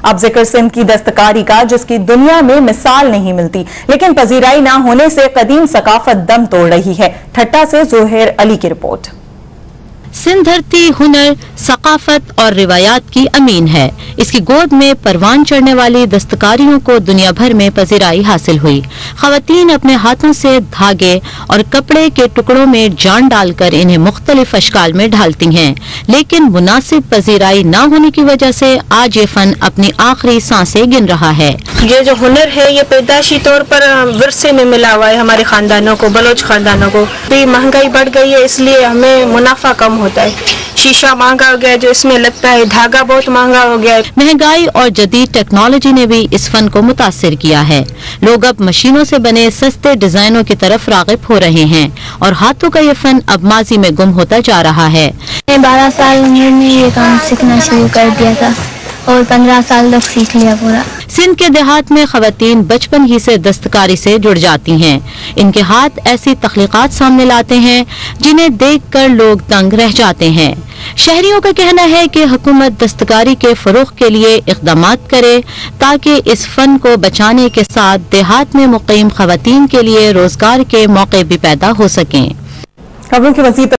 अब जिक्र सिंध की दस्तकारी का, जिसकी दुनिया में मिसाल नहीं मिलती, लेकिन पजीराई ना होने से कदीम सकाफत दम तोड़ रही है। ठट्टा से जोहेर अली की रिपोर्ट। सिंध धरती हुनर, सकाफत और रिवायात की अमीन है। इसकी गोद में परवान चढ़ने वाली दस्तकारियों को दुनिया भर में पजीराई हासिल हुई। खवातीन अपने हाथों से धागे और कपड़े के टुकड़ों में जान डालकर इन्हें मुख्तलिफ अशकाल में ढालती हैं, लेकिन मुनासिब पजीराई न होने की वजह से आज ये फन अपनी आखिरी सांसें गिन रहा है। ये जो हुनर है ये पैदाशी तौर पर विरसे में मिला हुआ है हमारे खानदानों को, बलोच खानदानों को। भी महंगाई बढ़ गई है, इसलिए हमें मुनाफा कम होता है। शीशा महंगा हो गया जो इसमें लगता है, धागा बहुत महंगा हो गया है। महंगाई और जदीद टेक्नोलॉजी ने भी इस फन को मुतासिर किया है। लोग अब मशीनों से बने सस्ते डिजाइनों की तरफ रागिब हो रहे हैं और हाथों का ये फन अब माजी में गुम होता जा रहा है। 12 साल में ये काम सीखना शुरू कर दिया था और 15 साल तक सीख लिया पूरा। सिंध के देहात में खवातीन बचपन ही से दस्तकारी से जुड़ जाती हैं। इनके हाथ ऐसी तख्लीकात सामने लाते हैं जिन्हें देखकर लोग दंग रह जाते हैं। शहरियों का कहना है कि हुकूमत दस्तकारी के फरोग के लिए इक़दामात करे ताकि इस फन को बचाने के साथ देहात में मुक़ीम खवातीन के लिए रोजगार के मौके भी पैदा हो सकें। खबरों की मज़ीद